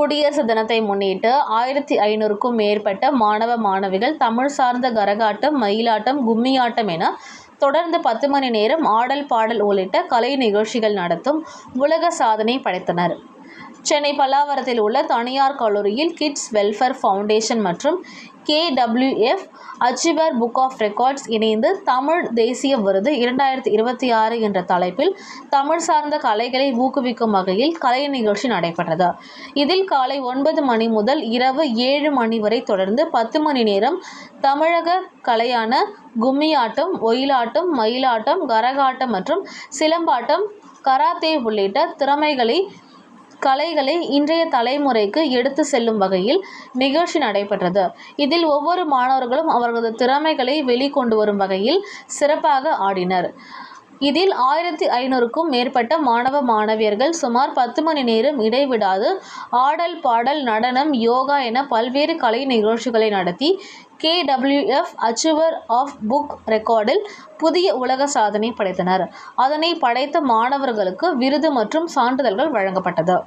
குடியரசு தினத்தை முன்னிட்டு 1500க்கும் மேற்பட்ட மாணவ மாணவிகள் தமிழ் சார்ந்த கரகாட்டம், மயிலாட்டம், கும்மியாட்டம் என தொடர்ந்து 10 மணி நேரம் ஆடல் பாடல் உள்ளிட்ட கலை நிகழ்ச்சிகள் நடத்தும் உலக சாதனை படைத்தனர். சென்னை பல்லாவரத்தில் உள்ள தனியார் கல்லூரியில் கிட்ஸ் வெல்ஃபேர் ஃபவுண்டேஷன் மற்றும் KWF achiever book of records இணைந்து தமிழ் தேசிய விருது 2026 என்ற தலைப்பில் தமிழ் சார்ந்த கலைகளை ஊக்குவிக்கும் வகையில் கலை நிகழ்ச்சி நடைபெற்றது. இதில் காலை 9 மணி முதல் இரவு 7 மணி வரை தொடர்ந்து 10 மணி நேரம் தமிழக கலையான கும்மியாட்டம், ஒயிலாட்டம், மயிலாட்டம், கரகாட்டம் மற்றும் சிலம்பாட்டம், கராத்தே உள்ளிட்ட கலைகளை இன்றைய தலைமுறைக்கு எடுத்து செல்லும் வகையில் நிகழ்ச்சி நடைபெற்றது. இதில் ஒவ்வொரு மாணவர்களும் அவர்களது திறமைகளை வெளிக்கொண்டு வரும் வகையில் சிறப்பாக ஆடினர். இதில் 1500க்கும் மேற்பட்ட மாணவ மாணவியர்கள் சுமார் 10 மணி நேரம் இடைவிடாது ஆடல், பாடல், நடனம், யோகா என பல்வேறு கலை நிகழ்ச்சிகளை நடத்தி KWF அச்சீவர் ஆஃப் புக் ரெக்கார்டில் புதிய உலக சாதனை படைத்தனர். அதனை படைத்த மாணவர்களுக்கு விருது மற்றும் சான்றிதழ்கள் வழங்கப்பட்டது.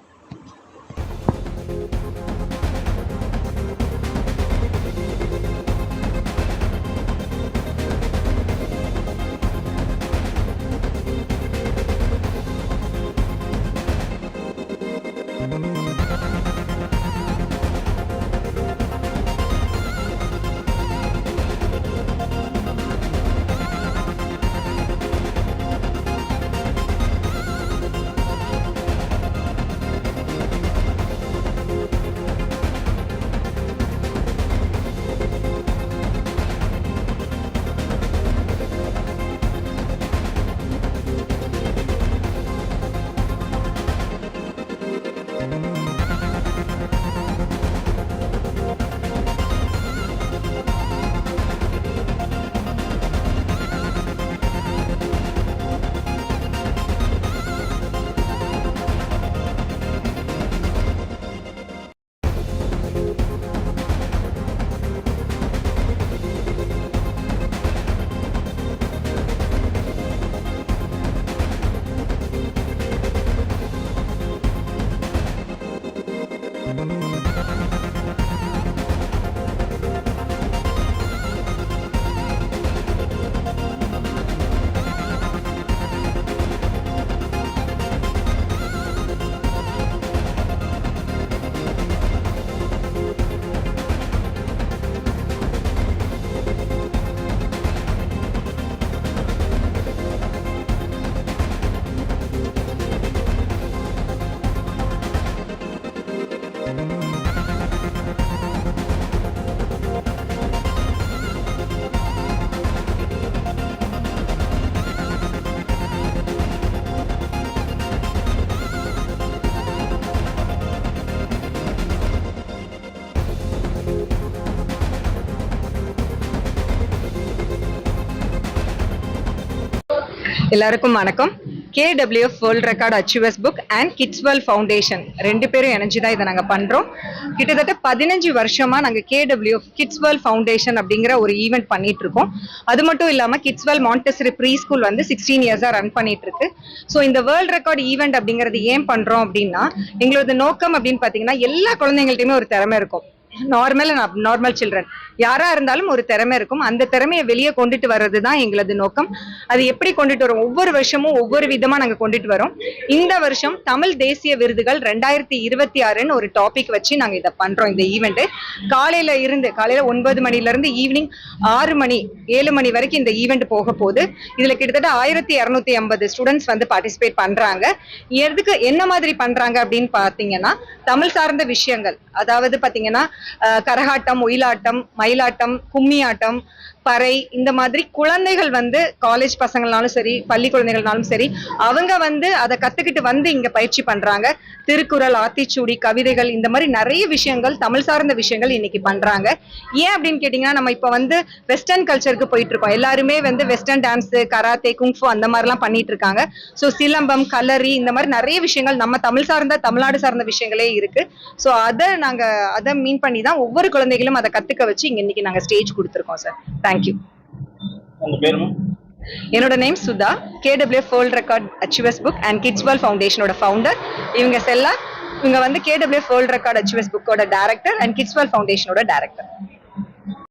எல்லாருக்கும் வணக்கம். KWF world record achievers book and kids world foundation 2 பேரும் இணைஞ்சு தான் இதை நாங்கள் பண்ணுறோம். கிட்டத்தட்ட 15 வருஷமா நாங்கள் KWF கிட்ஸ் வேர்ல்ட் ஃபவுண்டேஷன் அப்படிங்கிற ஒரு ஈவெண்ட் பண்ணிட்டு இருக்கோம். அது மட்டும் இல்லாமல் கிட்ஸ் வேர்ல்ட் மாண்டெசரி ப்ரீ ஸ்கூல் வந்து 16 இயர்ஸாக ரன் பண்ணிட்டு இருக்கு. ஸோ இந்த வேர்ல்ட் ரெக்கார்ட் ஈவெண்ட் அப்படிங்கிறது ஏன் பண்றோம் அப்படின்னா, எங்களோட நோக்கம் அப்படின்னு பார்த்தீங்கன்னா, எல்லா குழந்தைங்கள்ட்டையுமே ஒரு திறமை இருக்கும். நார்மல் சில்ட்ரன் யாரா இருந்தாலும் ஒரு திறமை இருக்கும். அந்த திறமையை வெளியே கொண்டுட்டு வர்றது தான் எங்களது நோக்கம். அது எப்படி கொண்டுட்டு வரோம்? ஒவ்வொரு வருஷமும் ஒவ்வொரு விதமா நாங்க கொண்டுட்டு வரோம். இந்த வருஷம் தமிழ் தேசிய விருதுகள் 2026ன்னு ஒரு டாபிக் வச்சு நாங்க இதை பண்றோம். இந்த ஈவெண்ட் காலையில 9 மணில இருந்து ஈவினிங் 6 மணி 7 மணி வரைக்கும் இந்த ஈவெண்ட் போக போகுது. இதுல கிட்டத்தட்ட 1250 ஸ்டூடெண்ட்ஸ் வந்து பார்ட்டிசிபேட் பண்றாங்க. எதுக்கு என்ன மாதிரி பண்றாங்க அப்படின்னு பாத்தீங்கன்னா, தமிழ் சார்ந்த விஷயங்கள், அதாவது பாத்தீங்கன்னா கரகாட்டம், ஒயிலாட்டம், மயிலாட்டம், கும்மியாட்டம், பறை, இந்த மாதிரி குழந்தைகள் வந்து காலேஜ் பசங்கள்னாலும் சரி, பள்ளி குழந்தைகள்னாலும் சரி, அவங்க வந்து அதை கத்துக்கிட்டு வந்து இங்க பயிற்சி பண்றாங்க. திருக்குறள், ஆத்திச்சூடி, கவிதைகள், இந்த மாதிரி நிறைய விஷயங்கள், தமிழ் சார்ந்த விஷயங்கள் இன்னைக்கு பண்றாங்க. ஏன் அப்படின்னு கேட்டீங்கன்னா, நம்ம இப்ப வந்து வெஸ்டர்ன் கல்ச்சருக்கு போயிட்டு இருக்கோம். எல்லாருமே வந்து வெஸ்டர்ன் டான்ஸ், கராத்தே, குங்ஃபு அந்த மாதிரி எல்லாம் பண்ணிட்டு இருக்காங்க. ஸோ சிலம்பம், கலரி, இந்த மாதிரி நிறைய விஷயங்கள் நம்ம தமிழ்நாடு சார்ந்த விஷயங்களே இருக்கு. ஸோ அதை மீன் பண்ணி தான் ஒவ்வொரு குழந்தைகளும் அதை கத்துக்க வச்சு இங்க இன்னைக்கு நாங்க ஸ்டேஜ் கொடுத்துருக்கோம் சார். தேங்க்யூ. என்னோட name Sudha. KWF world record achievers book and kids world ஃபவுண்டேஷனோட ஃபவுண்டர். இவங்க செல்லா இவங்க வந்து KWF வேர்ல்ட் ரெக்கார்ட் அச்சீவர்ஸ் புக்கோட டைரக்டர் அண்ட் கிட்ஸ் வேர்ல்ட் ஃபவுண்டேஷனோட டைரக்டர்.